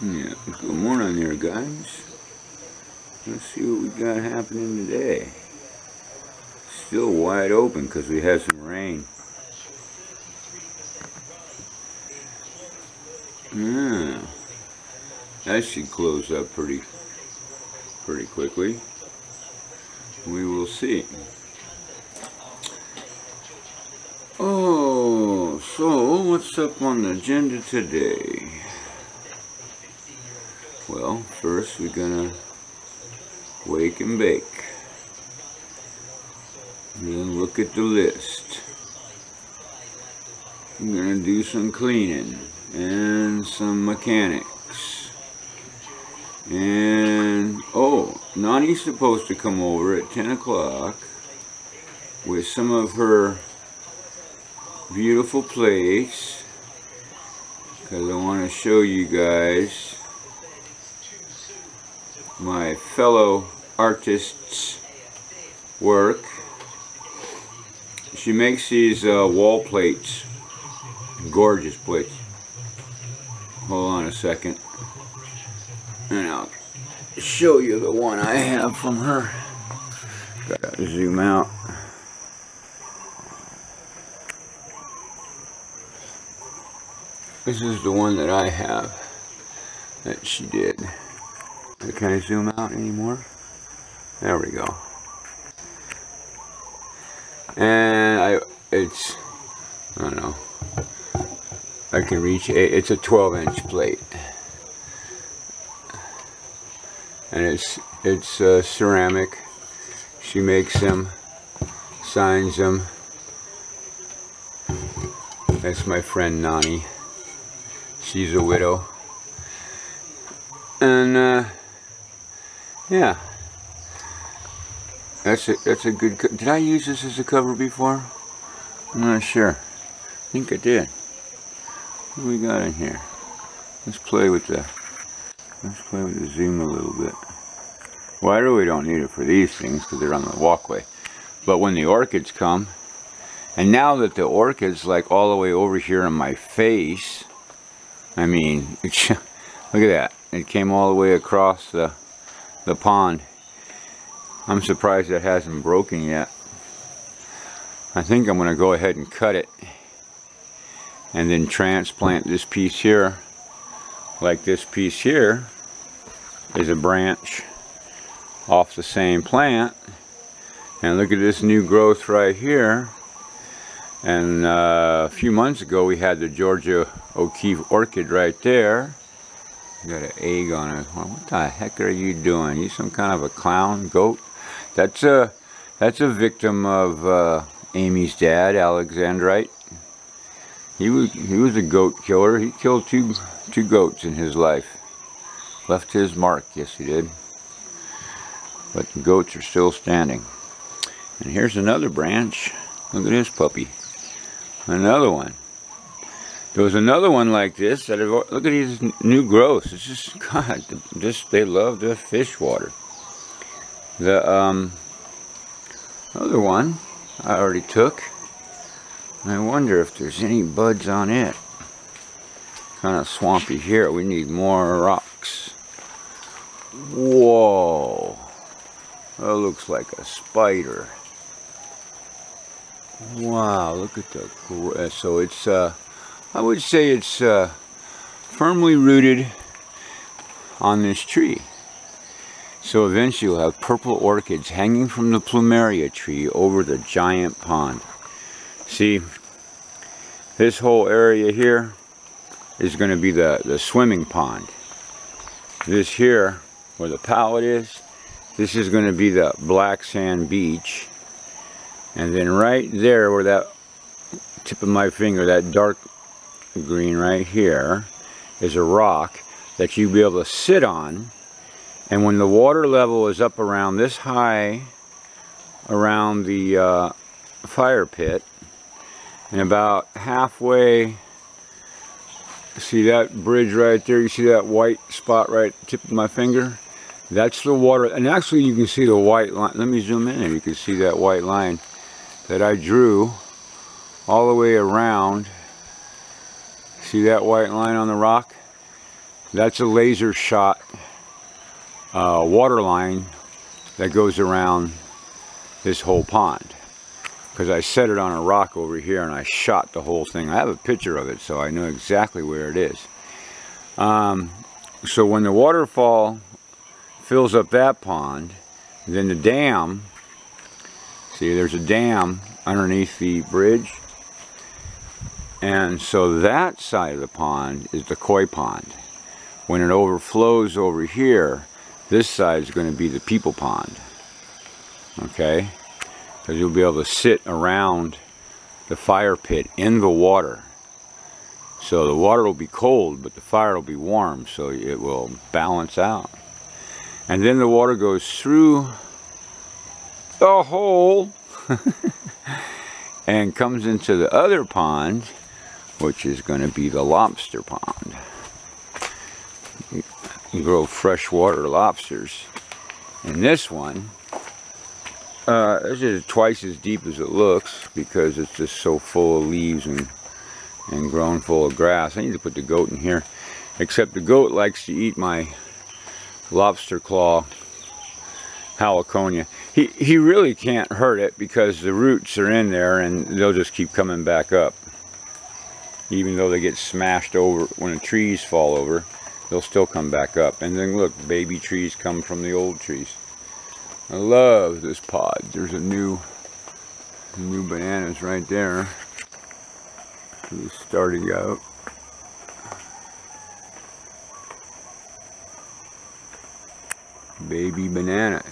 Yeah, good morning there, guys. Let's see what we got happening today. Still wide open because we had some rain. Yeah, that should close up pretty quickly. We will see. Oh, so what's up on the agenda today? Well, first we're gonna wake and bake. Then look at the list. I'm gonna do some cleaning and some mechanics. And oh, Nani's supposed to come over at 10 o'clock with some of her beautiful plates, because I want to show you guys my fellow artists' work. She makes these wall plates, gorgeous plates. Hold on a second, and I'll show you the one I have from her. Gotta zoom out. This is the one that I have that she did. Can I zoom out anymore? There we go. And I don't know. I can reach it's a 12-inch plate, and it's ceramic. She makes them, signs them. That's my friend Nani. She's a widow, and yeah, that's a good. Did I use this as a cover before? I'm not sure. I think I did. What do we got in here? Let's play with the zoom a little bit. Well, I really don't need it for these things because they're on the walkway. But when the orchids come, and now that the orchid's like all the way over here in my face, I mean, look at that. It came all the way across the pond. I'm surprised it hasn't broken yet. I think I'm going to go ahead and cut it and then transplant this piece here. Like this piece here is a branch off the same plant. And look at this new growth right here. And a few months ago we had the Georgia O'Keeffe orchid right there. Got an egg on it. What the heck are you doing? You some kind of a clown goat? That's a victim of Amy's dad, Alexandrite. He was a goat killer. He killed two goats in his life. Left his mark, yes he did. But the goats are still standing. And here's another branch. Look at this puppy. Another one. There was another one like this. Look at these new growths. It's just, God, they love the fish water. The other one I already took. I wonder if there's any buds on it. Kind of swampy here. We need more rocks. Whoa. That looks like a spider. Wow, look at the, so it's, I would say it's firmly rooted on this tree. So eventually you'll have purple orchids hanging from the plumeria tree over the giant pond. See, this whole area here is going to be the swimming pond. This here, where the pallet is, this is going to be the black sand beach. And then right there where that tip of my finger, that dark green right here, is a rock that you'll be able to sit on. And when the water level is up around this high, around the fire pit, and about halfway, see that bridge right there, you see that white spot right at the tip of my finger? That's the water, and actually you can see the white line. Let me zoom in and you can see that white line that I drew all the way around. See that white line on the rock? That's a laser shot water line that goes around this whole pond. Because I set it on a rock over here and I shot the whole thing. I have a picture of it, so I know exactly where it is. So when the waterfall fills up that pond, then the dam, see there's a dam underneath the bridge, and so that side of the pond is the koi pond. When it overflows over here, this side is going to be the people pond. Okay? Because you'll be able to sit around the fire pit in the water. So the water will be cold, but the fire will be warm, so it will balance out. And then the water goes through the hole and comes into the other pond, which is going to be the lobster pond. You grow freshwater lobsters. And this one, this is twice as deep as it looks because it's just so full of leaves and grown full of grass. I need to put the goat in here, except the goat likes to eat my lobster claw haliconia. He really can't hurt it because the roots are in there and they'll just keep coming back up. Even though they get smashed over when the trees fall over, they'll still come back up. And then look, baby trees come from the old trees. I love this pod. There's a new bananas right there. He's starting out. Baby bananas.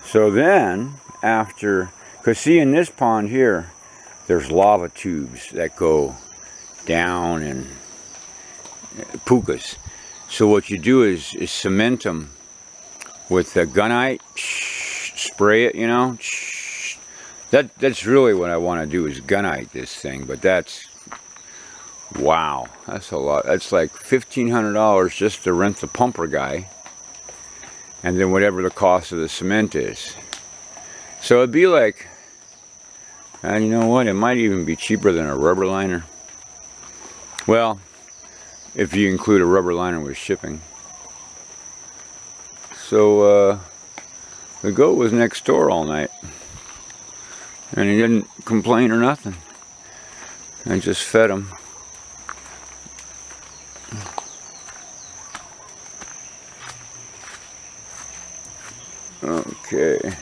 So then, after, because see in this pond here, there's lava tubes that go down and pukas. So what you do is cement them with the gunite, spray it, you know. That's really what I want to do is gunite this thing, but that's, wow, that's a lot. That's like $1,500 just to rent the pumper guy, and then whatever the cost of the cement is. So it'd be like, and you know what, it might even be cheaper than a rubber liner. Well, if you include a rubber liner with shipping. So the goat was next door all night, and he didn't complain or nothing. I just fed him. Okay.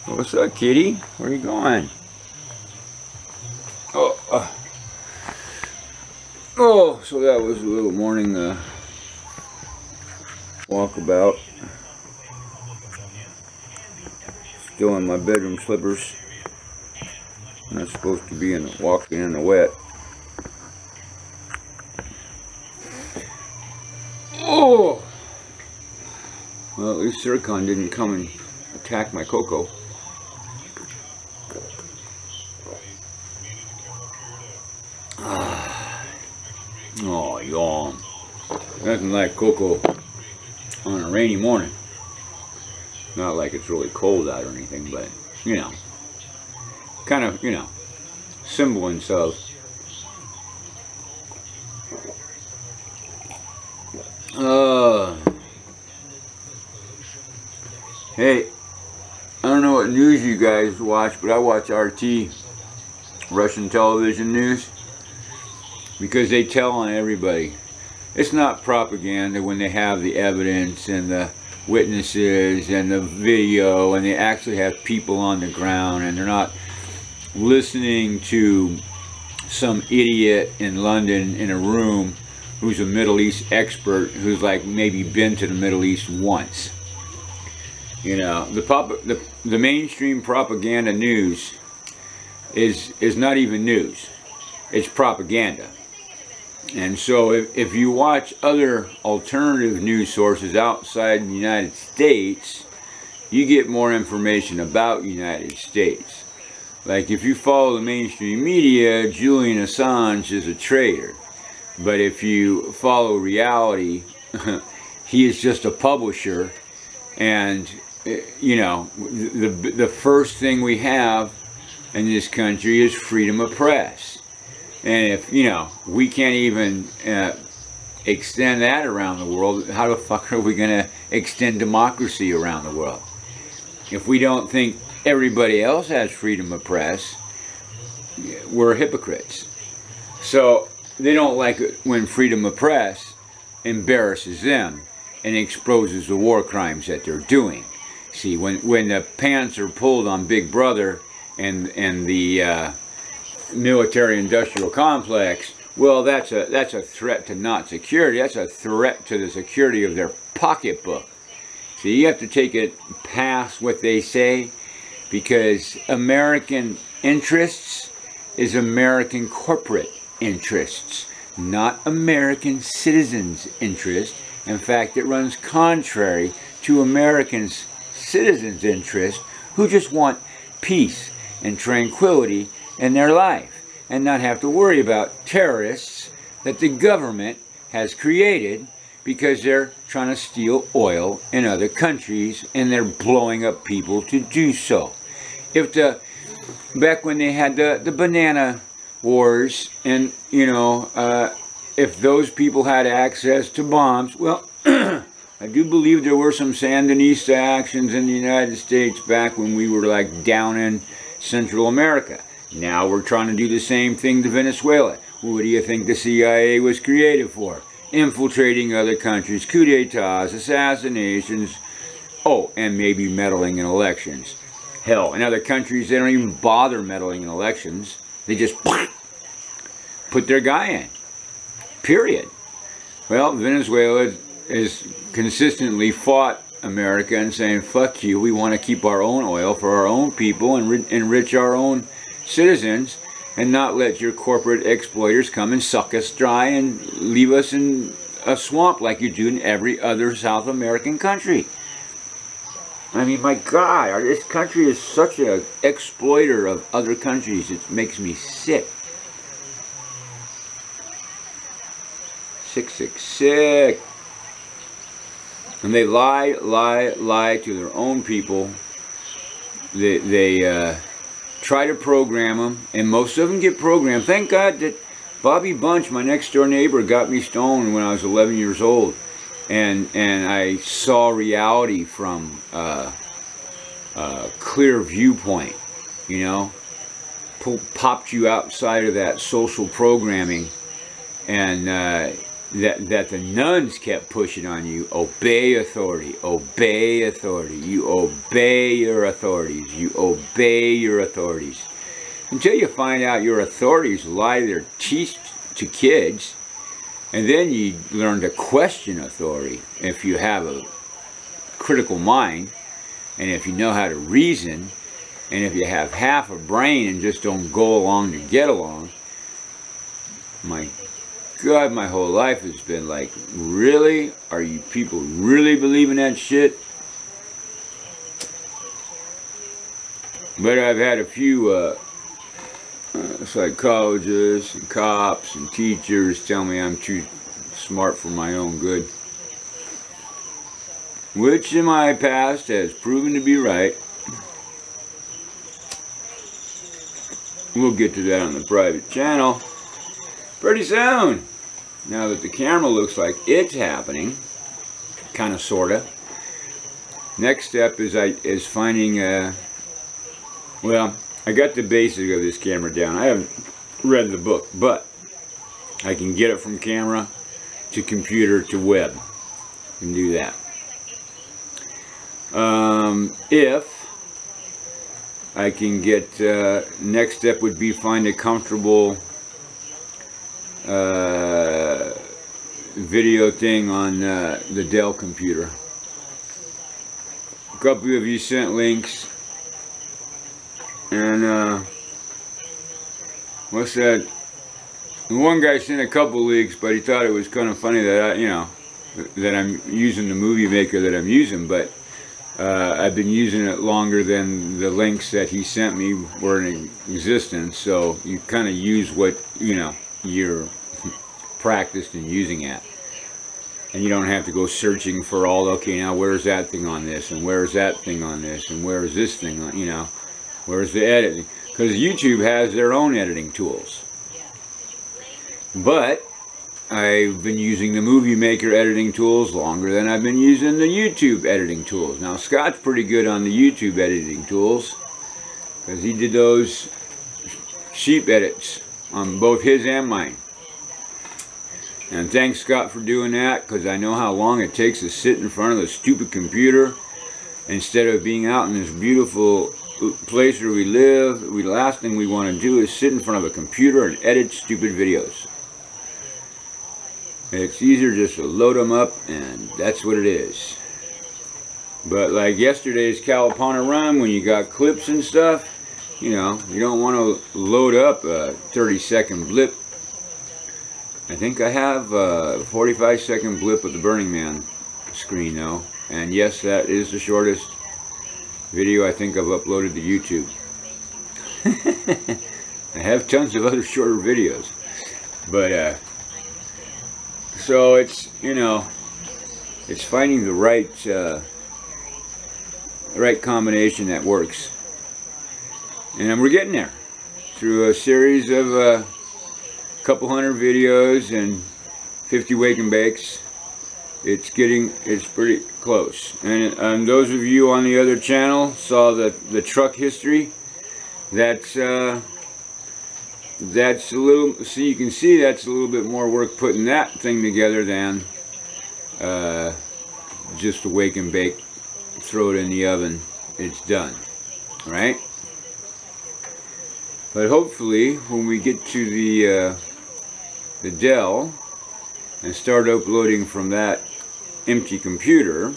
What's up, kitty? Where you going? Oh, so that was a little morning walkabout. Still in my bedroom slippers. I'm not supposed to be walking in the wet. Oh! Well, at least Zircon didn't come and attack my cocoa. Oh, yawn. Nothing like cocoa on a rainy morning. Not like it's really cold out or anything, but, you know, kind of, you know, semblance of. Hey, I don't know what news you guys watch, but I watch RT, Russian television news, because they tell on everybody. It's not propaganda when they have the evidence and the witnesses and the video, and they actually have people on the ground, and they're not listening to some idiot in London in a room who's a Middle East expert who's like maybe been to the Middle East once. You know, the mainstream propaganda news is not even news. It's propaganda. And so if you watch other alternative news sources outside the United States, you get more information about the United States. Like if you follow the mainstream media, Julian Assange is a traitor. But if you follow reality, he is just a publisher. And, you know, the first thing we have in this country is freedom of press. And if, you know, we can't even extend that around the world, how the fuck are we going to extend democracy around the world? If we don't think everybody else has freedom of press, we're hypocrites. So they don't like it when freedom of press embarrasses them and exposes the war crimes that they're doing. See, when the pants are pulled on Big Brother and the military-industrial complex, well, that's a threat to not security. That's a threat to the security of their pocketbook. So you have to take it past what they say, because American interests is American corporate interests, not American citizens' interests. In fact, it runs contrary to Americans' citizens' interests, who just want peace and tranquility in their life and not have to worry about terrorists that the government has created because they're trying to steal oil in other countries and they're blowing up people to do so. Back when they had the banana wars, and you know, if those people had access to bombs, well, I do believe there were some Sandinista actions in the United States back when we were like down in Central America. Now we're trying to do the same thing to Venezuela. What do you think the CIA was created for? Infiltrating other countries, coup d'etats, assassinations, oh, and maybe meddling in elections. Hell, in other countries they don't even bother meddling in elections. They just put their guy in. Period. Well, Venezuela has consistently fought America and saying, fuck you, we want to keep our own oil for our own people and enrich our own citizens and not let your corporate exploiters come and suck us dry and leave us in a swamp like you do in every other South American country. I mean, my God, this country is such an exploiter of other countries, it makes me sick. Sick, sick, sick. And they lie to their own people. They try to program them, and most of them get programmed. Thank God that Bobby Bunch, my next door neighbor, got me stoned when I was 11 years old. And I saw reality from a clear viewpoint, you know. Popped you outside of that social programming, and that the nuns kept pushing on you. Obey authority, obey authority. You obey your authorities, you obey your authorities. Until you find out your authorities lie their teeth to kids, and then you learn to question authority if you have a critical mind, and if you know how to reason, and if you have half a brain and just don't go along to get along. My God, my whole life has been like, really? Are you people really believing that shit? But I've had a few psychologists and cops and teachers tell me I'm too smart for my own good, which in my past has proven to be right. We'll get to that on the private channel pretty soon, now that the camera looks like it's happening, kind of, sorta. Next step is finding well, I got the basics of this camera down. I haven't read the book, but I can get it from camera to computer to web. I can do that. If I can get, next step would be find a comfortable video thing on the Dell computer. A couple of you sent links, and what's that? One guy sent a couple links, but he thought it was kind of funny that that I'm using the movie maker that I'm using, but I've been using it longer than the links that he sent me were in existence. So you kind of use what you're practiced in using it, and you don't have to go searching for all, okay, now where's that thing on this, and where's that thing on this, and where is this thing on, Where's the editing? Because YouTube has their own editing tools. But I've been using the Movie Maker editing tools longer than I've been using the YouTube editing tools. Now Scott's pretty good on the YouTube editing tools because he did those sheep edits on both his and mine. And thanks Scott for doing that, because I know how long it takes to sit in front of the stupid computer instead of being out in this beautiful place where we live. The last thing we want to do is sit in front of a computer and edit stupid videos. It's easier just to load them up, and that's what it is. But like yesterday's Keaau upon a run, when you got clips and stuff, you know, you don't want to load up a 30-second blip. I think I have a 45-second blip of the Burning Man screen though. And yes, that is the shortest video I think I've uploaded to YouTube. I have tons of other shorter videos. But, so it's, you know, it's finding the right combination that works. And we're getting there through a series of a couple hundred videos and 50 wake and bakes. It's pretty close. And those of you on the other channel saw the truck history. That's a little, so you can see that's a little bit more work putting that thing together than just a wake and bake, throw it in the oven, it's done, right? But hopefully when we get to the Dell and start uploading from that empty computer,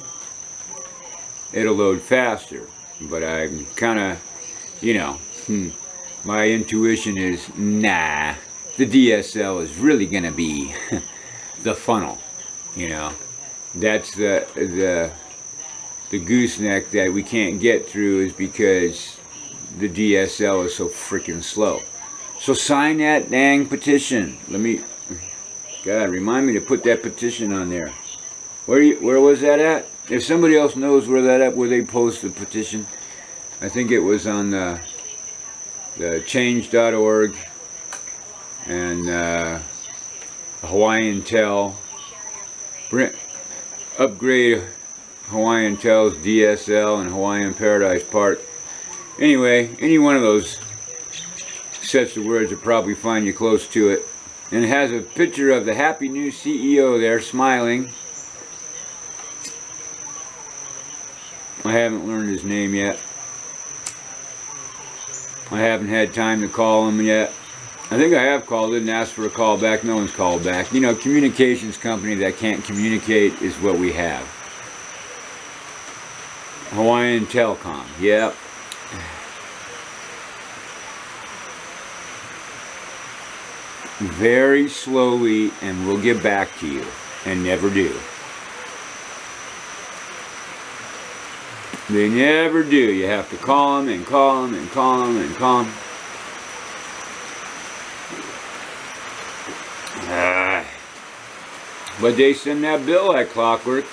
it'll load faster. But I'm kind of, you know, my intuition is, nah, the DSL is really gonna be the funnel, you know. That's the gooseneck that we can't get through, is because the DSL is so freaking slow. So sign that dang petition. God, remind me to put that petition on there. Where was that at? If somebody else knows where they post the petition, I think it was on the change.org and Hawaiian Tel. Upgrade Hawaiian Tel's DSL and Hawaiian Paradise Park. Anyway, any one of those sets of words will probably find you close to it. And it has a picture of the happy new CEO there smiling. I haven't learned his name yet. I haven't had time to call him yet. I think I have called it and asked for a call back. No one's called back. You know, communications company that can't communicate is what we have. Hawaiian Telcom, yep. Very slowly, and we'll get back to you, and never do. They never do. You have to call them and call them and call them and call them. But they send that bill like clockwork.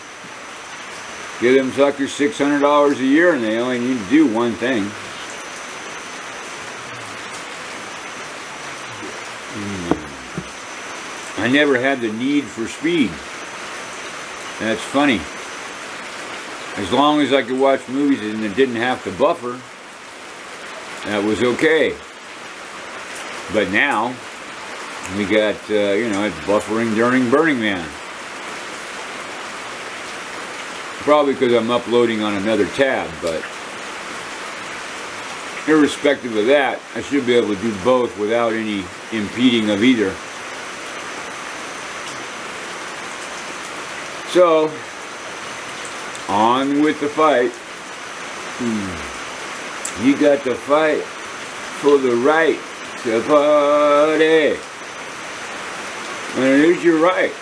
Give them suckers $600 a year, and they only need to do one thing. I never had the need for speed. That's funny. As long as I could watch movies and it didn't have to buffer, that was okay. But now, we got, you know, it's buffering during Burning Man. Probably because I'm uploading on another tab, but irrespective of that, I should be able to do both without any impeding of either. So, on with the fight. You got to fight for the right to party. And it is your right,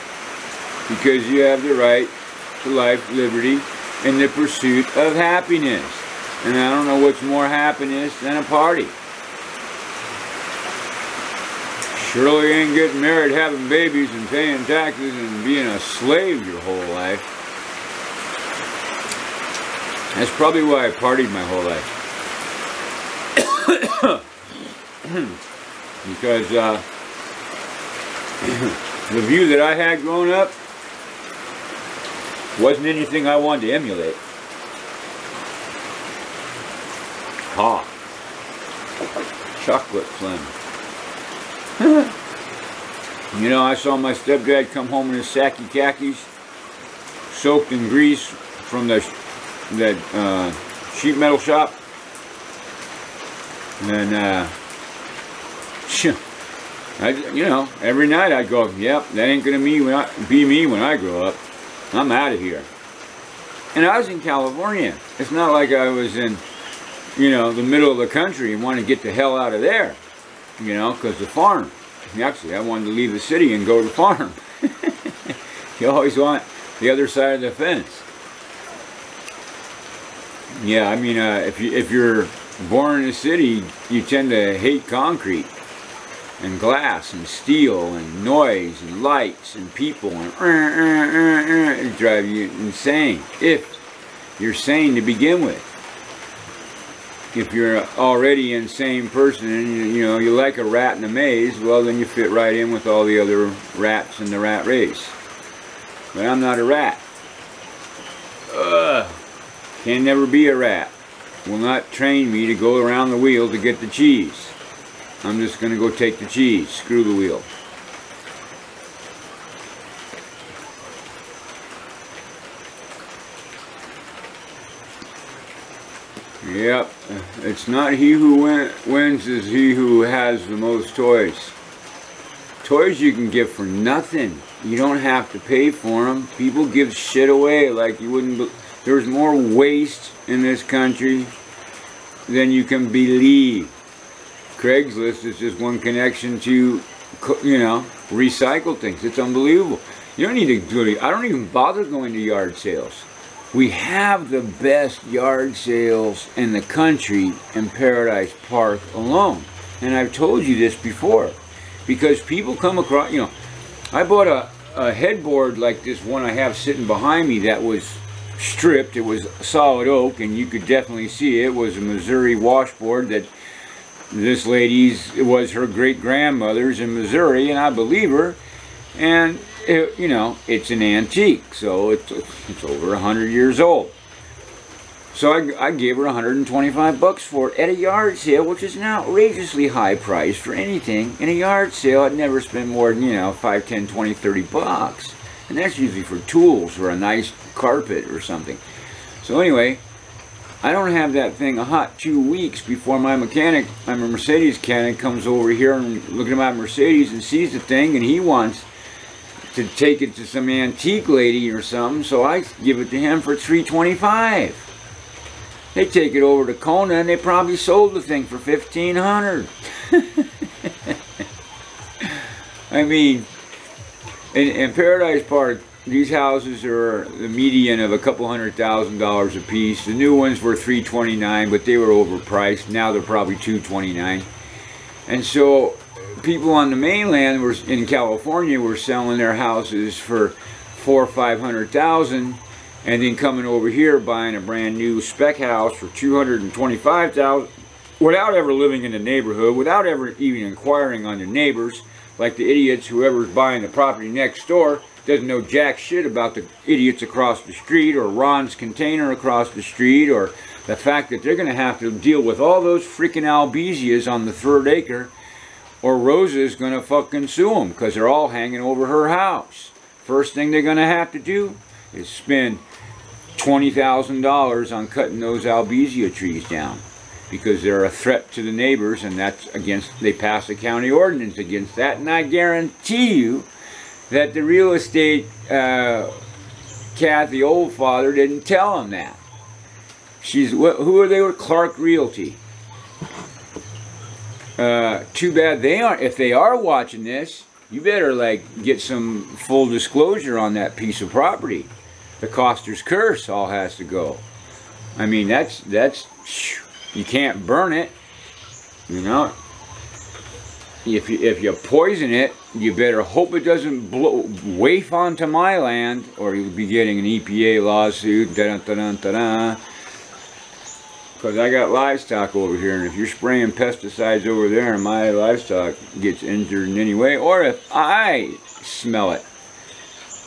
because you have the right to life, liberty, and the pursuit of happiness. And I don't know what's more happiness than a party. Surely ain't getting married, having babies, and paying taxes, and being a slave your whole life. That's probably why I partied my whole life. Because the view that I had growing up wasn't anything I wanted to emulate. Ha! Chocolate Slim. You know, I saw my stepdad come home in his sacky khakis, soaked in grease from that sheet metal shop. And you know, every night I'd go, yep, that ain't gonna be me when I grow up. I'm out of here. And I was in California. It's not like I was in, you know, the middle of the country and wanted to get the hell out of there. You know, because the farm. Actually, I wanted to leave the city and go to the farm. You always want the other side of the fence. Yeah, I mean, if you're born in a city, you tend to hate concrete and glass and steel and noise and lights and people and it drive you insane. If you're sane to begin with. If you're already an insane person and you know you like a rat in a maze, well then you fit right in with all the other rats in the rat race. But I'm not a rat. Can never be a rat. Will not train me to go around the wheel to get the cheese. I'm just going to go take the cheese. Screw the wheel. Yep, it's not he who wins, it's he who has the most toys. Toys you can give for nothing. You don't have to pay for them. People give shit away like you wouldn't. There's more waste in this country than you can believe. Craigslist is just one connection to, you know, recycle things. It's unbelievable. You don't need to do it. I don't even bother going to yard sales. We have the best yard sales in the country in Paradise Park alone. And I've told you this before. Because people come across, you know, I bought a headboard like this one I have sitting behind me that was stripped. It was solid oak and you could definitely see it was a Missouri washboard that this lady's, it was her great-grandmother's in Missouri, and I believe her. And it, you know, it's an antique, so it's over 100 years old. So I gave her 125 bucks for it at a yard sale, which is an outrageously high price for anything. In a yard sale, I'd never spend more than, you know, 5, 10, 20, 30 bucks. And that's usually for tools or a nice carpet or something. So anyway, I don't have that thing a hot 2 weeks before my mechanic, I'm a Mercedes mechanic, comes over here and looking at my Mercedes and sees the thing, and he wants to take it to some antique lady or something, so I give it to him for $325. They take it over to Kona and they probably sold the thing for $1,500. I mean, in Paradise Park, these houses are the median of a couple $100,000 a piece. The new ones were $329, but they were overpriced. Now they're probably $229. And so people on the mainland were in California were selling their houses for $400,000 or $500,000, and then coming over here buying a brand new spec house for $225,000 without ever living in the neighborhood, without ever even inquiring on the neighbors, like the idiots. Whoever's buying the property next door doesn't know jack shit about the idiots across the street, or Ron's Container across the street, or the fact that they're going to have to deal with all those freaking albesias on the 3rd acre, or Rosa's going to fucking sue them because they're all hanging over her house. First thing they're going to have to do is spend $20,000 on cutting those albesia trees down, because they're a threat to the neighbors, and that's against, they passed a county ordinance against that. And I guarantee you that the real estate Kathy Oldfather didn't tell them that. She's, who are they with? Clark Realty. Too bad they aren't. If they are watching this, you better like get some full disclosure on that piece of property. The Coster's curse all has to go. I mean, that's you can't burn it, you know. If you poison it, you better hope it doesn't waif onto my land, or you'll be getting an EPA lawsuit. Because I got livestock over here, and if you're spraying pesticides over there and my livestock gets injured in any way, or if I smell it,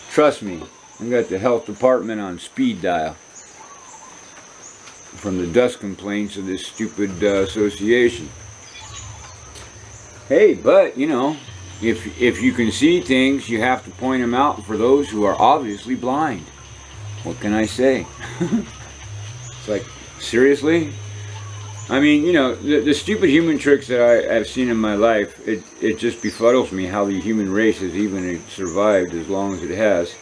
trust me, I got the health department on speed dial from the dust complaints of this stupid association. Hey, but, you know, if you can see things, you have to point them out for those who are obviously blind. What can I say? It's like, seriously? I mean, you know, the stupid human tricks that I've seen in my life, it just befuddles me how the human race has even survived as long as it has.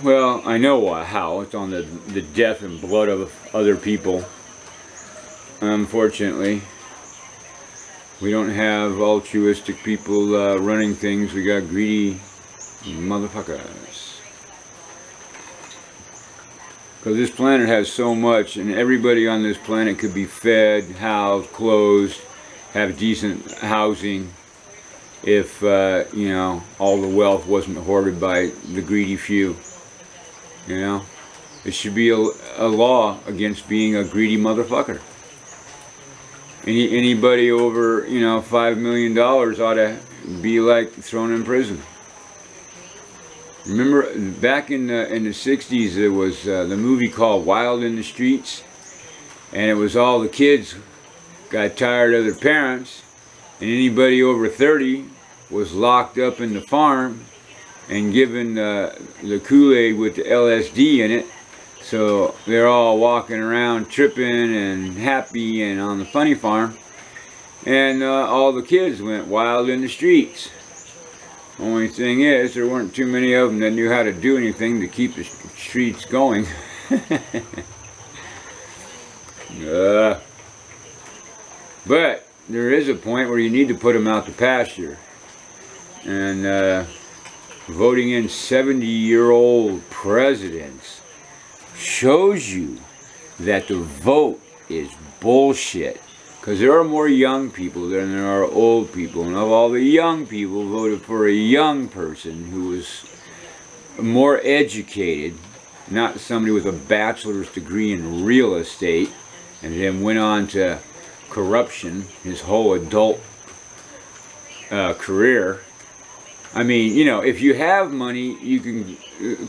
Well, I know how. It's on the death and blood of other people. Unfortunately, we don't have altruistic people running things. We got greedy motherfuckers. Because this planet has so much, and everybody on this planet could be fed, housed, clothed, have decent housing, if, you know, all the wealth wasn't hoarded by the greedy few. You know? It should be a law against being a greedy motherfucker. Anybody over, you know, $5 million ought to be, like, thrown in prison. Remember, back in the 60s, there was the movie called Wild in the Streets, and it was all the kids got tired of their parents, and anybody over 30 was locked up in the farm and given the Kool-Aid with the LSD in it. So they're all walking around tripping and happy and on the funny farm, and all the kids went wild in the streets. Only thing is, there weren't too many of them that knew how to do anything to keep the streets going. But there is a point where you need to put them out to pasture. And voting in 70-year-old presidents shows you that the vote is bullshit. Because there are more young people than there are old people. And of all the young people voted for a young person who was more educated, not somebody with a bachelor's degree in real estate, and then went on to corruption his whole adult career. I mean, you know, if you have money, you can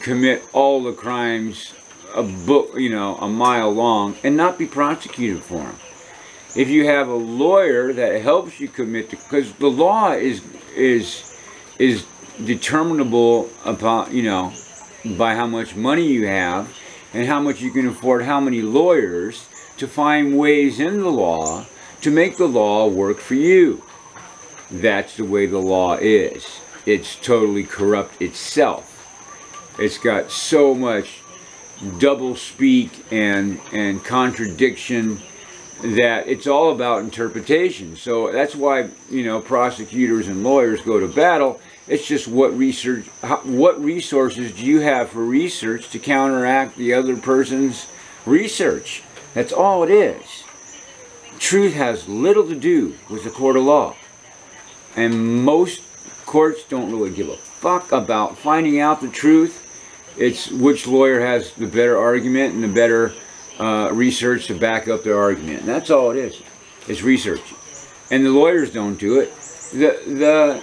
commit all the crimes a mile long and not be prosecuted for them. If you have a lawyer that helps you commit to, because the law is determinable upon, you know, by how much money you have and how much you can afford, how many lawyers, to find ways in the law to make the law work for you. That's the way the law is. It's totally corrupt itself. It's got so much double speak and contradiction that it's all about interpretation. So that's why, you know, prosecutors and lawyers go to battle. It's just what resources do you have for research to counteract the other person's research? That's all it is. Truth has little to do with the court of law. And most courts don't really give a fuck about finding out the truth. It's which lawyer has the better argument and the better research to back up their argument. And that's all it is. It's research. And the lawyers don't do it. The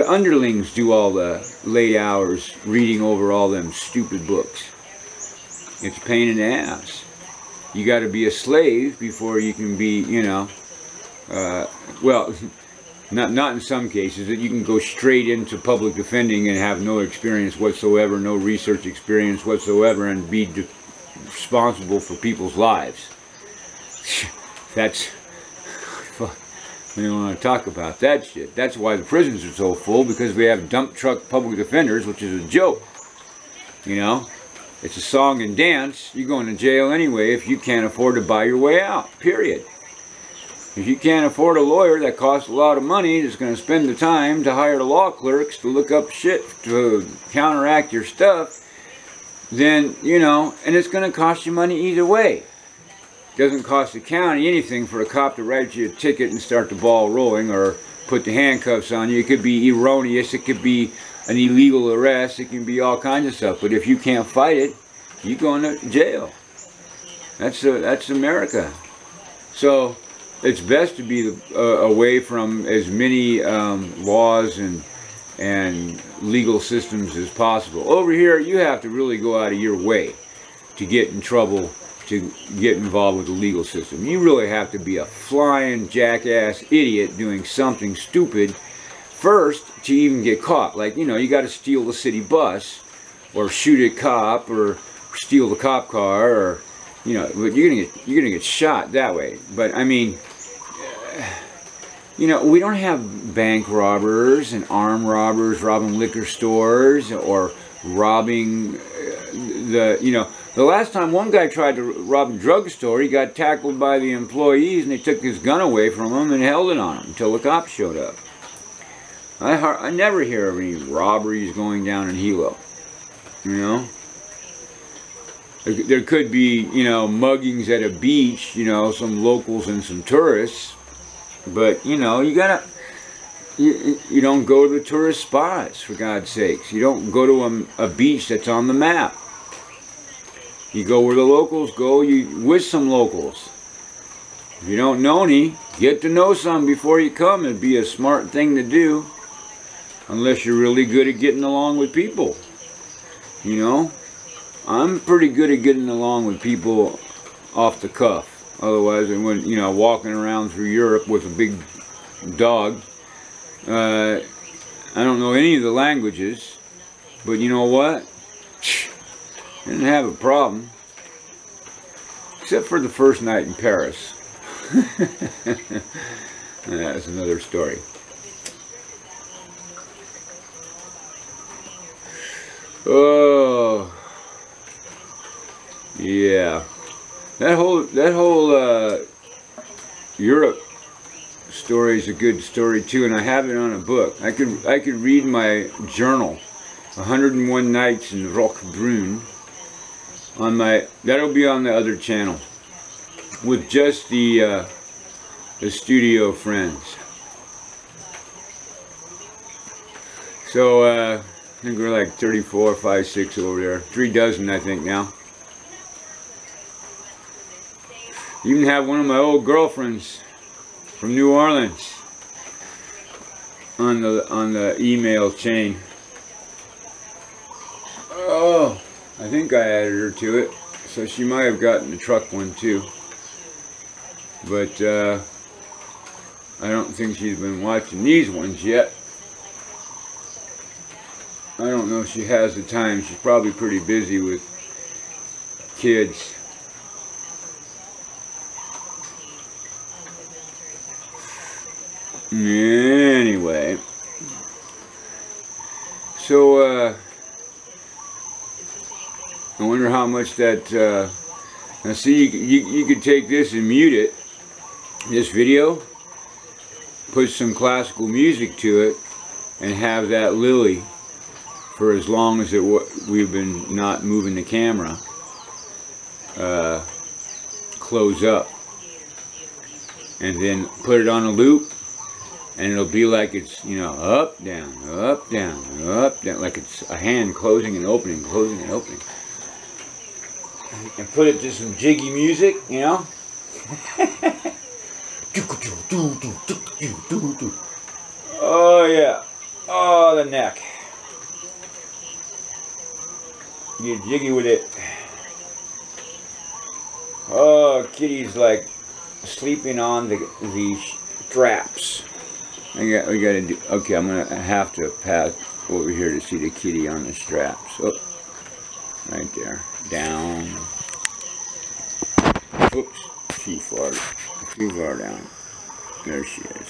underlings do all the late hours reading over all them stupid books. It's a pain in the ass. You got to be a slave before you can be, you know, well, not in some cases, that you can go straight into public defending and have no experience whatsoever, no research experience whatsoever, and be responsible for people's lives. That's, we don't want to talk about that shit. That's why the prisons are so full, because we have dump truck public defenders, which is a joke. You know, it's a song and dance. You're going to jail anyway if you can't afford to buy your way out, period. If you can't afford a lawyer that costs a lot of money, that's going to spend the time to hire the law clerks to look up shit to counteract your stuff, then, you know, and it's going to cost you money either way. It doesn't cost the county anything for a cop to write you a ticket and start the ball rolling or put the handcuffs on you. It could be erroneous, it could be an illegal arrest, it can be all kinds of stuff. But if you can't fight it, you're going to jail. That's America. So it's best to be away from as many laws and legal systems as possible. Over here, you have to really go out of your way to get in trouble, to get involved with the legal system. You really have to be a flying jackass idiot doing something stupid first to even get caught. Like, you know, you got to steal the city bus, or shoot a cop, or steal the cop car, or, you know, but you're gonna get shot that way. But I mean, you know, we don't have bank robbers and armed robbers robbing liquor stores or robbing you know, the last time one guy tried to rob a drugstore, he got tackled by the employees and they took his gun away from him and held it on him until the cops showed up. I never hear of any robberies going down in Hilo, you know. There could be, you know, muggings at a beach, you know, some locals and some tourists. But, you know, you don't go to tourist spots, for God's sakes. You don't go to a beach that's on the map. You go where the locals go, you with some locals. If you don't know any, get to know some before you come. It'd be a smart thing to do. Unless you're really good at getting along with people. You know? I'm pretty good at getting along with people off the cuff. Otherwise, I wouldn't, you know, walking around through Europe with a big dog. I don't know any of the languages, but you know what? I didn't have a problem. Except for the first night in Paris. That's another story. Oh, yeah. That whole Europe story is a good story too, and I have it on a book. I could read my journal, 101 Nights in Roquebrune, on my, that'll be on the other channel, with just the studio friends. So I think we're like 34, 5, 6 over there, 3 dozen I think now. Even have one of my old girlfriends from New Orleans on the email chain. Oh, I think I added her to it, so she might have gotten the truck one too. But I don't think she's been watching these ones yet. I don't know if she has the time. She's probably pretty busy with kids. Anyway, so I wonder how much that now see, you could take this and mute it, this video, put some classical music to it, and have that lily for as long as we've been not moving the camera close up, and then put it on a loop. And it'll be like it's, you know, up, down, up, down, up, down, like it's a hand closing and opening, closing and opening. And put it to some jiggy music, you know. Oh yeah, oh the neck. Get jiggy with it. Oh, kitty's like sleeping on the straps. We gotta do, okay, I'm gonna have to pass over here to see the kitty on the straps. Oh, right there. Down. Oops, too far down. There she is.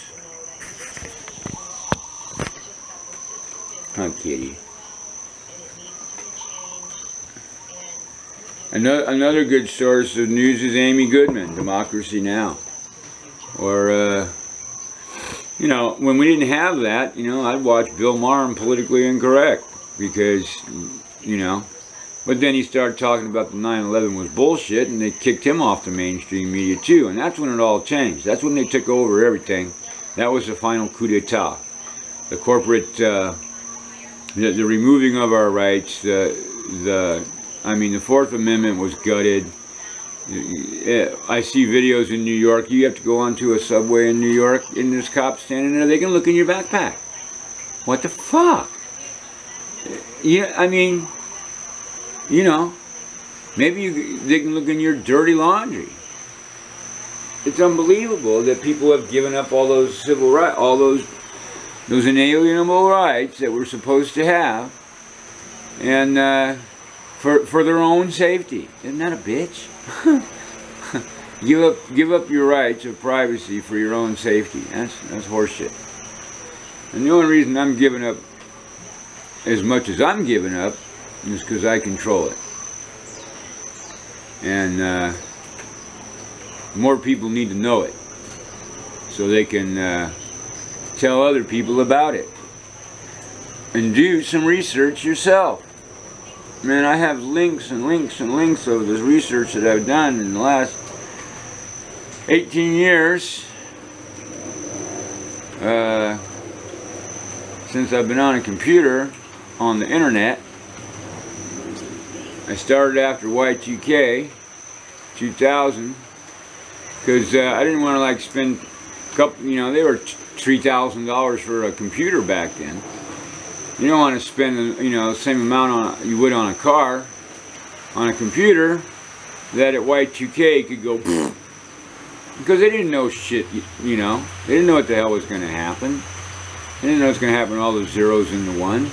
Huh, kitty. Another good source of news is Amy Goodman, Democracy Now! Or, you know, when we didn't have that, you know, I'd watch Bill Maher and Politically Incorrect because, you know, but then he started talking about the 9/11 was bullshit and they kicked him off the mainstream media too, and that's when it all changed. That's when they took over everything. That was the final coup d'etat. The corporate, the removing of our rights, I mean, the 4th Amendment was gutted. I see videos in New York. You have to go onto a subway in New York, and there's cops standing there. They can look in your backpack. What the fuck? Yeah, I mean, you know, maybe they can look in your dirty laundry. It's unbelievable that people have given up all those civil rights, all those inalienable rights that we're supposed to have, and for their own safety. Isn't that a bitch? Give up your rights of privacy for your own safety. That's horseshit. And the only reason I'm giving up as much as I'm giving up is because I control it. And more people need to know it so they can tell other people about it. And do some research yourself. Man, I have links and links and links of this research that I've done in the last 18 years since I've been on a computer on the internet. I started after Y2K 2000 because I didn't want to like spend a couple, you know, they were $3,000 for a computer back then. You don't want to spend, you know, the same amount on you would on a car, on a computer, that at Y2K could go because they didn't know shit, you know. They didn't know what the hell was going to happen. They didn't know what's going to happen to all the zeros and the ones.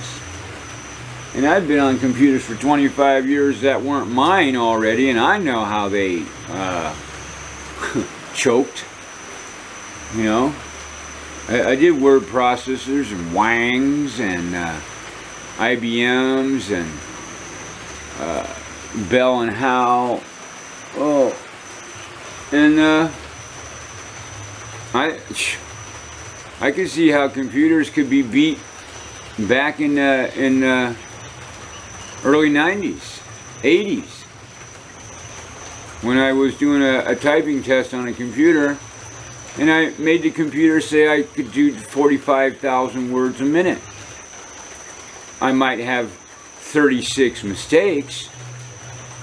And I've been on computers for 25 years that weren't mine already, and I know how they choked, you know. I did word processors and Wangs and IBMs and Bell and Howe. Oh, and I could see how computers could be beat back in early 90s, 80s, when I was doing a typing test on a computer. And I made the computer say I could do 45,000 words a minute. I might have 36 mistakes,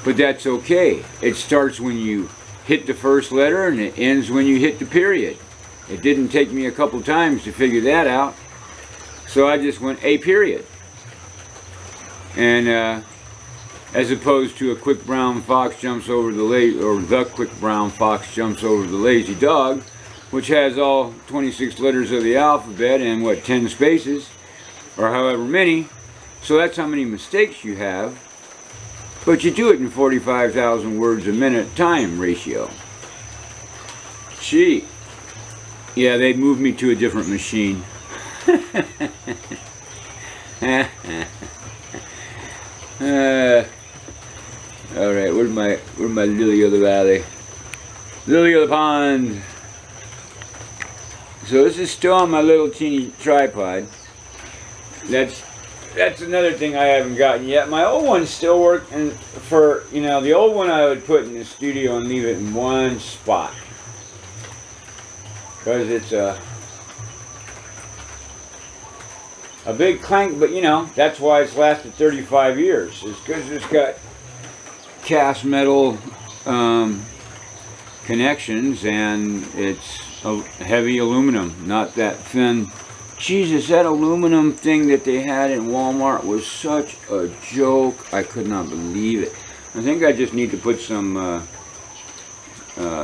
but that's okay. It starts when you hit the first letter and it ends when you hit the period. It didn't take me a couple times to figure that out. So I just went a period. And as opposed to a quick brown fox jumps over the the quick brown fox jumps over the lazy dog, which has all 26 letters of the alphabet and what, 10 spaces, or however many. So that's how many mistakes you have. But you do it in 45,000 words a minute time ratio. Gee. Yeah, they moved me to a different machine. Alright, where's my lily of the valley? Lily of the pond. So this is still on my little teeny tripod. That's another thing I haven't gotten yet. My old one's still working for, you know, the old one I would put in the studio and leave it in one spot. Because it's a big clank, but you know, that's why it's lasted 35 years. It's because it's got cast metal connections and it's heavy aluminum, not that thin. Jesus, that aluminum thing that they had in Walmart was such a joke. I could not believe it. I think I just need to put some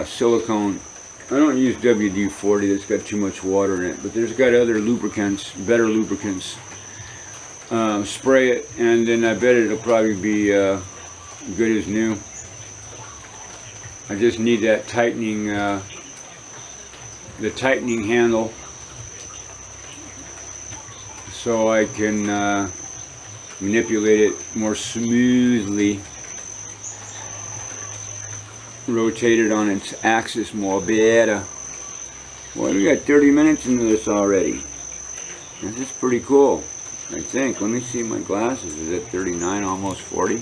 silicone. I don't use WD-40, that's got too much water in it, but there's got other lubricants, better lubricants. Spray it, and then I bet it'll probably be good as new. I just need that tightening, the tightening handle, so I can manipulate it more smoothly, rotate it on its axis more better. Well, we got 30 minutes into this already. This is pretty cool, I think. Let me see my glasses. Is it 39, almost 40?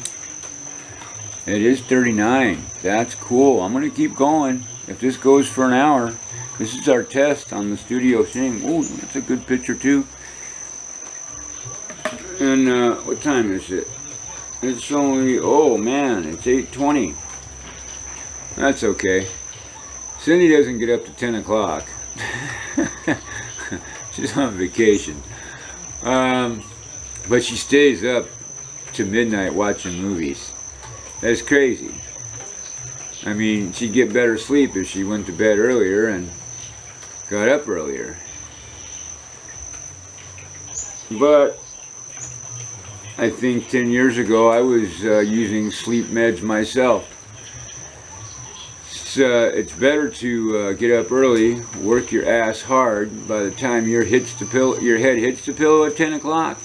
It is 39. That's cool. I'm going to keep going. If this goes for an hour, this is our test on the studio thing. Oh, that's a good picture too. And what time is it? It's only, oh man, it's 8:20. That's okay. Cindy doesn't get up to 10 o'clock. She's on vacation. But she stays up to midnight watching movies. That's crazy. I mean, she'd get better sleep if she went to bed earlier and got up earlier. But I think 10 years ago I was using sleep meds myself. It's better to get up early, work your ass hard. By the time your head hits the pillow at 10 o'clock,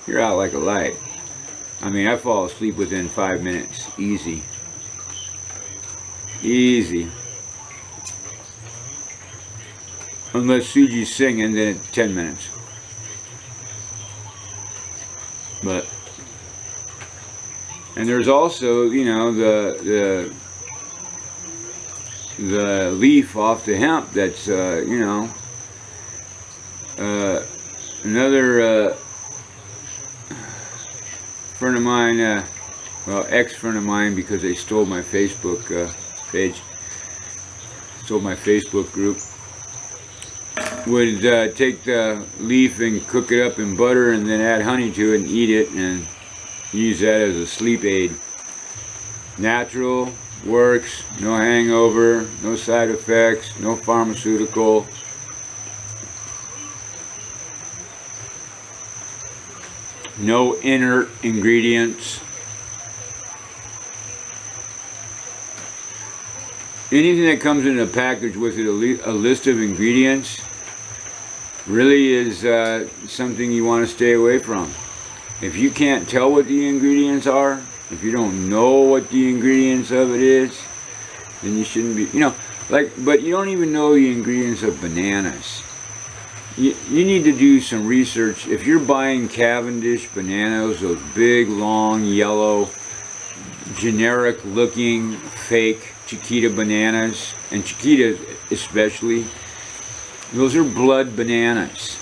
you're out like a light. I mean, I fall asleep within 5 minutes. Easy. Easy. Unless Suji's singing, then it's 10 minutes. But, and there's also, you know, the leaf off the hemp that's, you know, another friend of mine, well, ex-friend of mine, because they stole my Facebook page, stole my Facebook group, would take the leaf and cook it up in butter and then add honey to it and eat it and use that as a sleep aid. Natural, works, no hangover, no side effects, no pharmaceutical. No inert ingredients. Anything that comes in a package with a list of ingredients really is something you want to stay away from. If you can't tell what the ingredients are, if you don't know what the ingredients of it is, then you shouldn't be, you know, like, but you don't even know the ingredients of bananas. You need to do some research. If you're buying Cavendish bananas, those big, long, yellow, generic looking, fake Chiquita bananas, and Chiquita especially, those are blood bananas.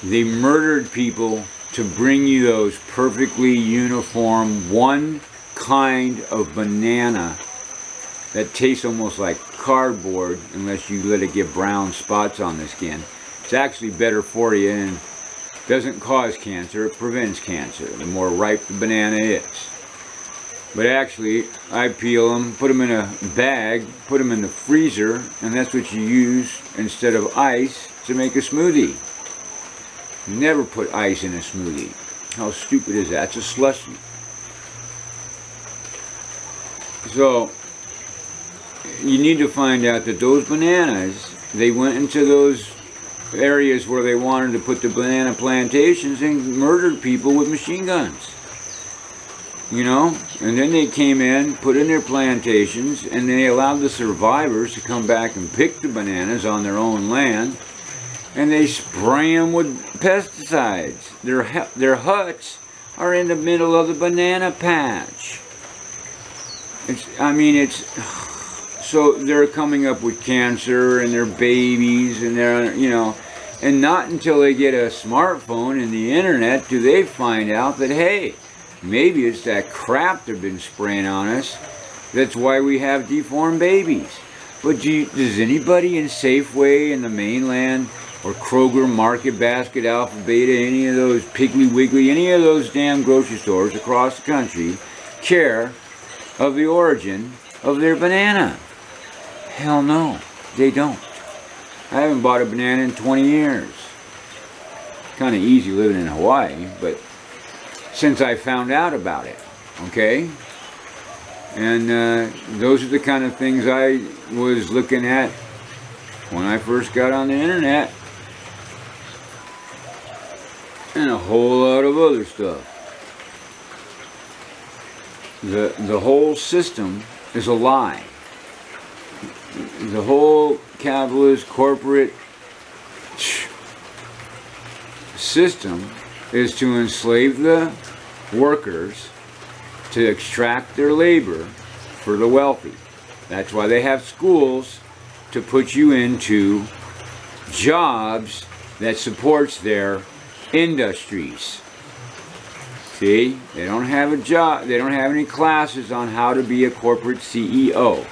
They murdered people to bring you those perfectly uniform, one kind of banana that tastes almost like cardboard unless you let it get brown spots on the skin. It's actually better for you and doesn't cause cancer, it prevents cancer the more ripe the banana is. But actually, I peel them, put them in a bag, put them in the freezer, and that's what you use instead of ice to make a smoothie. Never put ice in a smoothie. How stupid is that? It's a slushie. So, you need to find out that those bananas, they went into those areas where they wanted to put the banana plantations and murdered people with machine guns. You know, and then they came in, put in their plantations, and they allowed the survivors to come back and pick the bananas on their own land, and they spray them with pesticides. Their huts are in the middle of the banana patch. So they're coming up with cancer and their babies and they're, you know, and not until they get a smartphone and the internet do they find out that, hey, maybe it's that crap they've been spraying on us. That's why we have deformed babies. But does anybody in Safeway in the mainland or Kroger, Market Basket, Alpha Beta, any of those Piggly Wiggly, any of those damn grocery stores across the country care of the origin of their banana? Hell no, they don't. I haven't bought a banana in 20 years. Kind of easy living in Hawaii, but since I found out about it, okay? And those are the kind of things I was looking at when I first got on the internet. And a whole lot of other stuff. The whole system is a lie. The whole capitalist corporate system is to enslave the workers to extract their labor for the wealthy. That's why they have schools, to put you into jobs that supports their industries. See, they don't have a job, they don't have any classes on how to be a corporate CEO.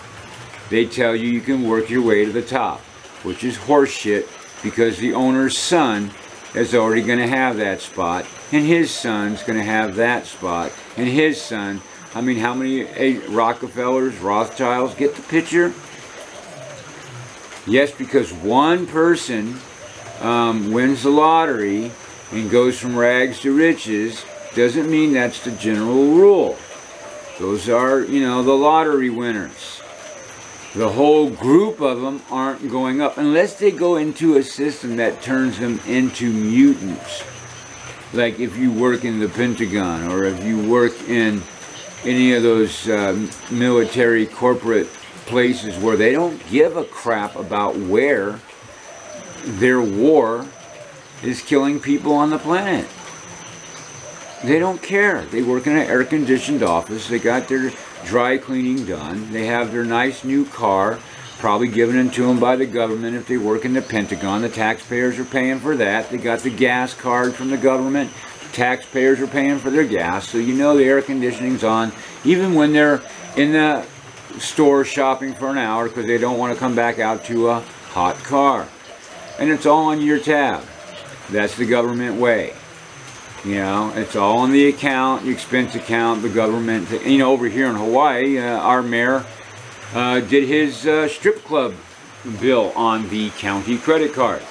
they tell you you can work your way to the top, which is horseshit, because the owner's son is already going to have that spot, and his son's going to have that spot, and his son. I mean, how many Rockefellers, Rothschilds, get the picture? Yes, because one person wins the lottery and goes from rags to riches, doesn't mean that's the general rule. Those are, you know, the lottery winners. The whole group of them aren't going up unless they go into a system that turns them into mutants. Like if you work in the Pentagon, or if you work in any of those military corporate places where they don't give a crap about where their war is killing people on the planet. They don't care. They work in an air-conditioned office. They got their dry cleaning done. They have their nice new car, probably given to them by the government if they work in the Pentagon. The taxpayers are paying for that. They got the gas card from the government. Taxpayers are paying for their gas, so you know the air conditioning's on, even when they're in the store shopping for an hour because they don't want to come back out to a hot car. And it's all on your tab. That's the government way. You know, it's all on the account, the expense account, the government. You know, over here in Hawaii, our mayor did his strip club bill on the county credit card.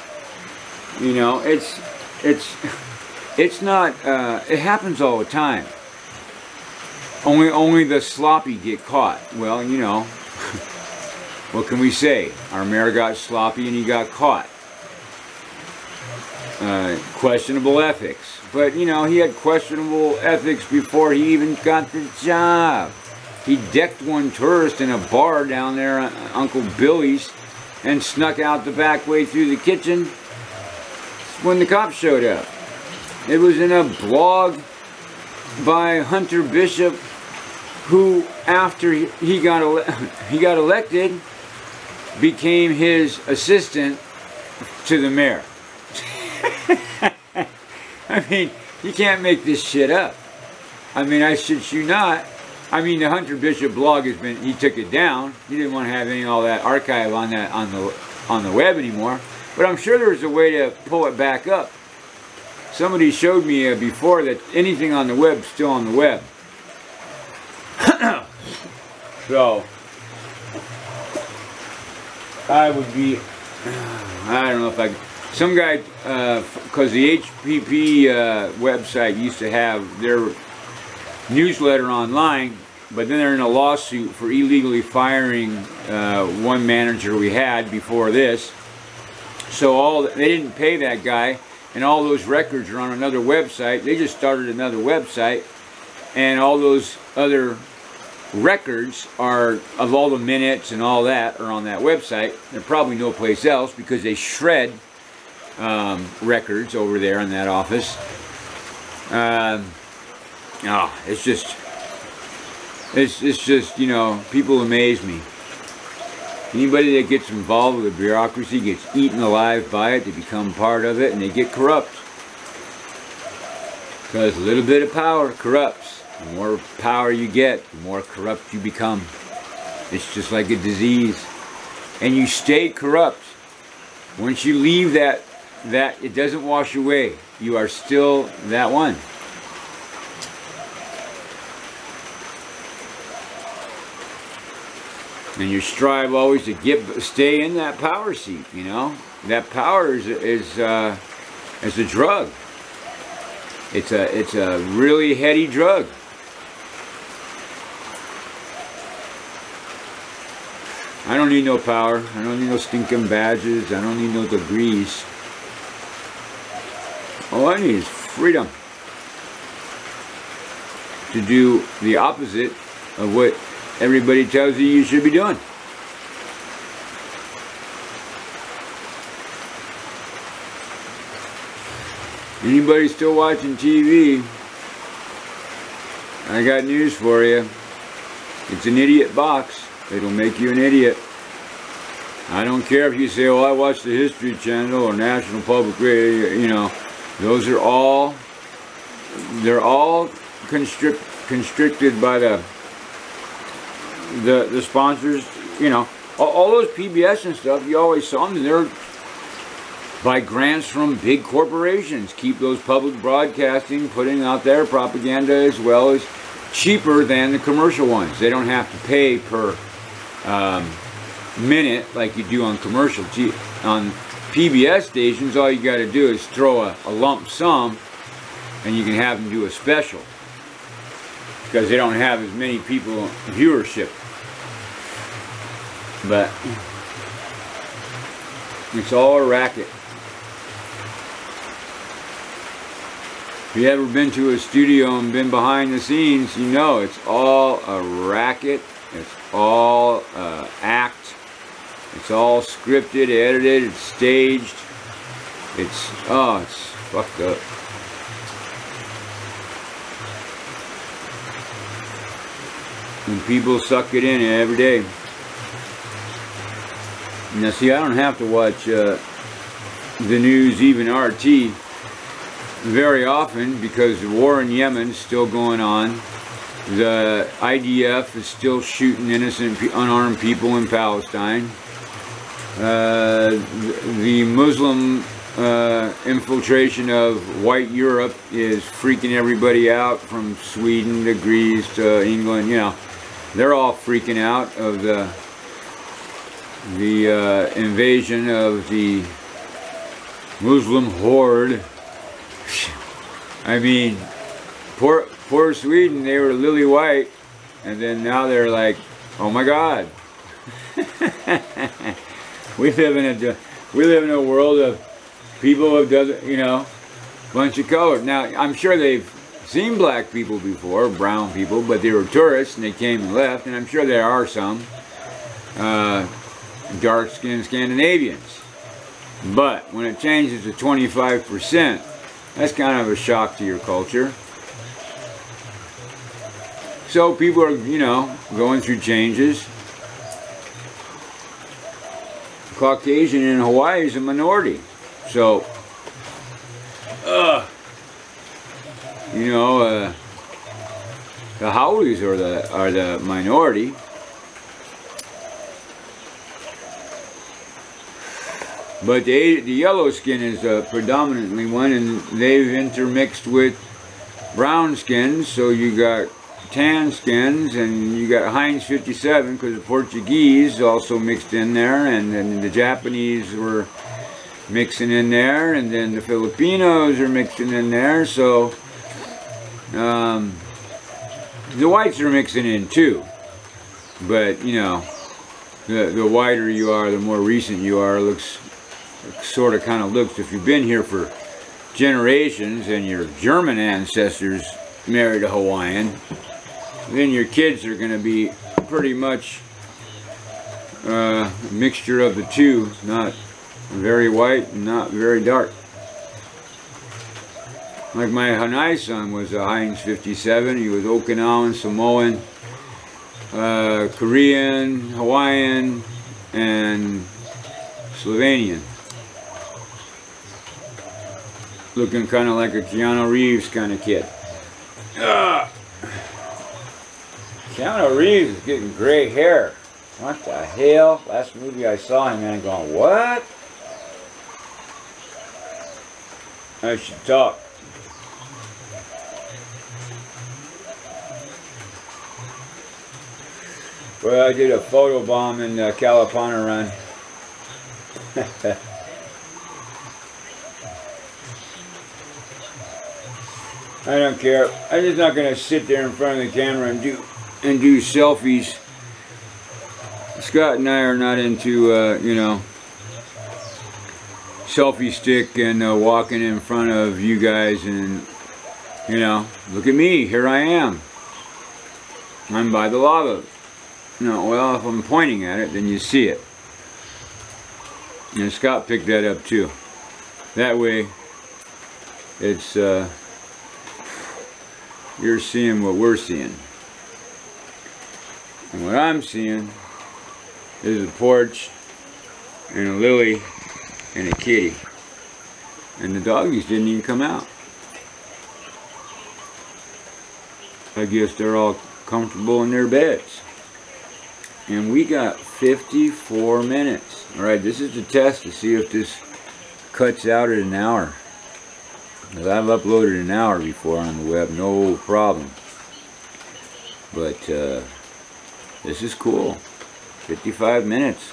You know, it's not, it happens all the time. Only the sloppy get caught. Well, you know, what can we say? Our mayor got sloppy and he got caught. Questionable ethics. But, you know, he had questionable ethics before he even got the job. He decked one tourist in a bar down there, Uncle Billy's, and snuck out the back way through the kitchen when the cops showed up. It was in a blog by Hunter Bishop, who, after he got elected, became his assistant to the mayor. I mean, you can't make this shit up. I mean, I shit you not. I mean, the Hunter Bishop blog has been, he took it down. He didn't want to have any all that archive on that on the web anymore. But I'm sure there's a way to pull it back up. Somebody showed me before that anything on the web is still on the web. So, I would be, I don't know if I, some guy, because the HPP website used to have their newsletter online, but then they're in a lawsuit for illegally firing one manager we had before this. So they didn't pay that guy, and all those records are on another website. They just started another website, and all those other records are, of all the minutes and all that, are on that website. They're probably no place else because they shred records over there in that office. It's just, you know, people amaze me. Anybody that gets involved with the bureaucracy gets eaten alive by it. They become part of it, and they get corrupt. Because a little bit of power corrupts. The more power you get, the more corrupt you become. It's just like a disease. And you stay corrupt. Once you leave that it doesn't wash away. You are still that one. And you strive always to stay in that power seat, you know. That power is a drug. It's a really heady drug. I don't need no power. I don't need no stinking badges. I don't need no degrees. All I need is freedom to do the opposite of what everybody tells you should be doing. Anybody still watching TV, I got news for you. It's an idiot box. It'll make you an idiot. I don't care if you say, well, I watch the History Channel or National Public Radio, you know. Those are all, they're all constricted by the sponsors, you know. all those PBS and stuff, you always saw them. They're by grants from big corporations. Keep those public broadcasting, putting out their propaganda as well as cheaper than the commercial ones. They don't have to pay per minute like you do on commercial. On PBS stations, all you got to do is throw a lump sum and you can have them do a special because they don't have as many people viewership. But it's all a racket. If you ever been to a studio and been behind the scenes, you know it's all a racket. It's all act. It's all scripted, edited, it's staged. It's fucked up. And people suck it in every day. Now see, I don't have to watch the news, even RT, very often because the war in Yemen is still going on. The IDF is still shooting innocent, unarmed people in Palestine. The Muslim infiltration of white Europe is freaking everybody out, from Sweden to Greece to England. You know, they're all freaking out of the invasion of the Muslim horde. I mean, poor Sweden, they were lily white, and then now they're like, oh my God. We live in a world of people who have done, you know, a bunch of color. Now, I'm sure they've seen black people before, brown people, but they were tourists and they came and left, and I'm sure there are some dark-skinned Scandinavians. But when it changes to 25%, that's kind of a shock to your culture. So people are, you know, going through changes. Caucasian in Hawaii is a minority. So, you know, the Haoles are the minority. But the yellow skin is predominantly one, and they've intermixed with brown skins, so you got tan skins, and you got Heinz 57 because the Portuguese also mixed in there, and then the Japanese were mixing in there, and then the Filipinos are mixing in there, so the whites are mixing in too. But you know, the whiter you are, the more recent you are, sort of kind of looks, if you've been here for generations and your German ancestors married a Hawaiian, then your kids are going to be pretty much a mixture of the two, not very white and not very dark. Like my Hanai son was a Heinz 57, he was Okinawan, Samoan, Korean, Hawaiian, and Slovenian. Looking kind of like a Keanu Reeves kind of kid. Keanu Reeves is getting gray hair. What the hell? Last movie I saw him in, I'm going, what? I should talk. Well, I did a photo bomb in the Kalapana run. I don't care. I'm just not going to sit there in front of the camera and do selfies. Scott and I are not into, you know, selfie stick and walking in front of you guys and, you know, look at me, here I am. I'm by the lava. No, well, if I'm pointing at it, then you see it. And Scott picked that up too. That way, it's, you're seeing what we're seeing. And what I'm seeing is a porch and a lily and a kitty. And the doggies didn't even come out. I guess they're all comfortable in their beds. And we got 54 minutes. Alright, this is the test to see if this cuts out at an hour. Because I've uploaded an hour before on the web, no problem. But this is cool. 55 minutes.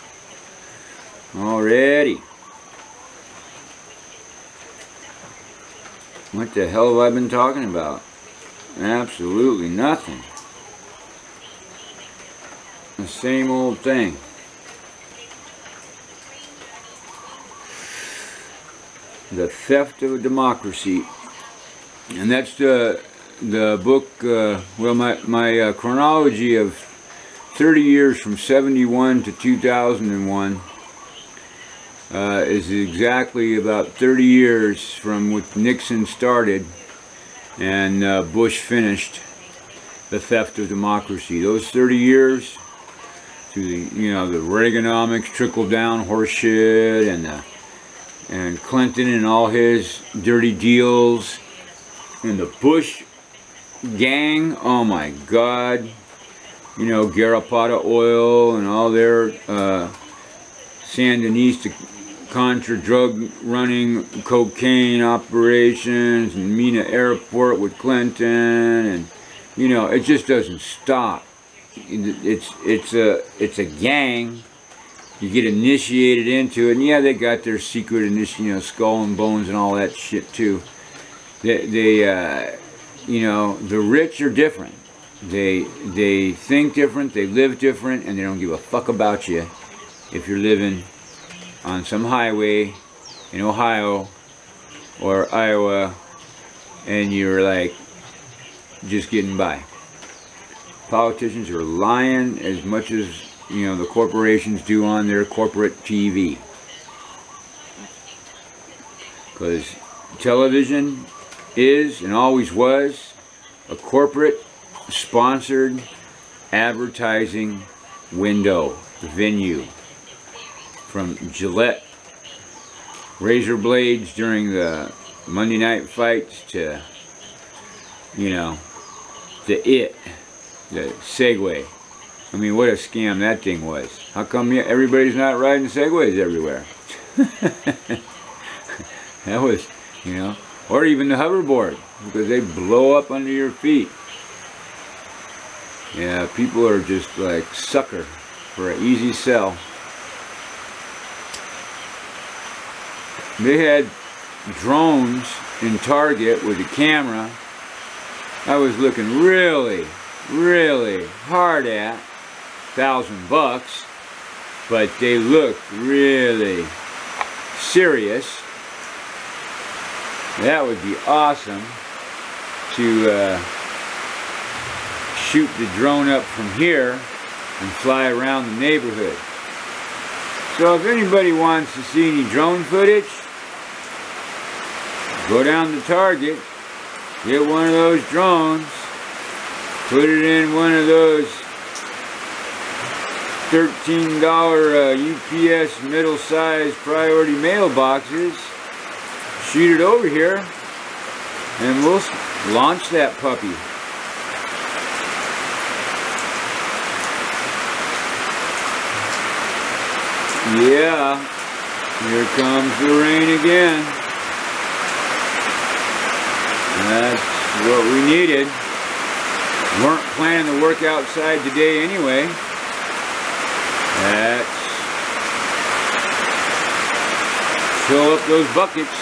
Already. What the hell have I been talking about? Absolutely nothing. The same old thing. The Theft of a Democracy. And that's the book, well, my chronology of 30 years from 71 to 2001 is exactly about 30 years from when Nixon started and Bush finished the Theft of Democracy. Those 30 years through the, you know, the Reaganomics trickle-down horseshit and Clinton and all his dirty deals and the Bush gang, oh my God, you know, Garrapatta Oil and all their Sandinista Contra drug running cocaine operations and Mina Airport with Clinton, and you know, it just doesn't stop. It's a gang. You get initiated into it, and yeah, they got their secret you know, skull and bones and all that shit too. They you know, the rich are different. They think different, they live different, and they don't give a fuck about you if you're living on some highway in Ohio or Iowa and you're like just getting by. Politicians are lying as much as, you know, the corporations do on their corporate TV. Because television is and always was a corporate sponsored advertising window, venue. From Gillette razor blades during the Monday night fights to, you know, the Segway. I mean, what a scam that thing was. How come everybody's not riding Segways everywhere? That was, you know, or even the hoverboard, because they blow up under your feet. Yeah, people are just like sucker for an easy sell. They had drones in Target with a camera. I was looking really, really hard at, $1,000, but they looked really serious. That would be awesome to shoot the drone up from here and fly around the neighborhood. So if anybody wants to see any drone footage, go down to Target, get one of those drones, put it in one of those $13 UPS middle-sized priority mailboxes, shoot it over here, and we'll launch that puppy. Yeah, here comes the rain again. That's what we needed. Weren't planning to work outside today anyway. That's fill up those buckets,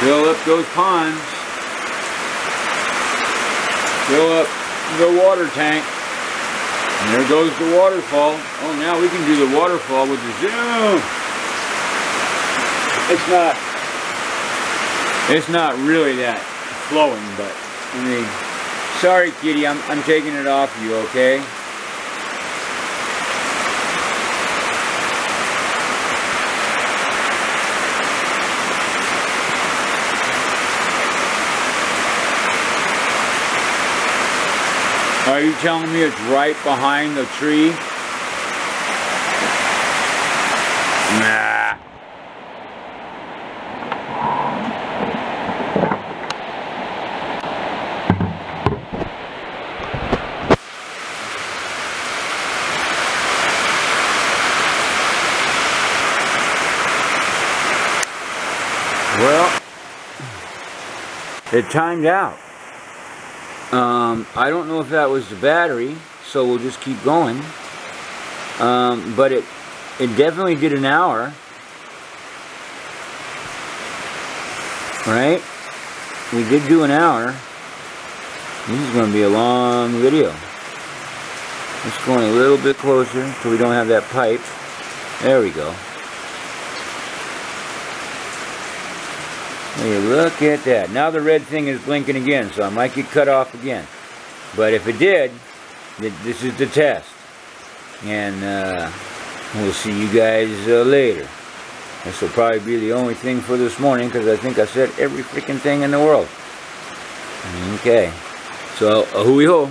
fill up those ponds, fill up the water tank. And there goes the waterfall. Oh, now we can do the waterfall with the zoom. It's not really that flowing, but I mean, sorry kitty, I'm taking it off you, okay? Are you telling me it's right behind the tree? Nah. Well, it timed out. I don't know if that was the battery, so we'll just keep going. But it definitely did an hour. Right? We did do an hour. This is going to be a long video. Just going a little bit closer so we don't have that pipe. There we go. Hey, look at that. Now the red thing is blinking again, so I might get cut off again. But if it did, this is the test. And we'll see you guys later. This will probably be the only thing for this morning because I think I said every freaking thing in the world. Okay. So, a hui ho.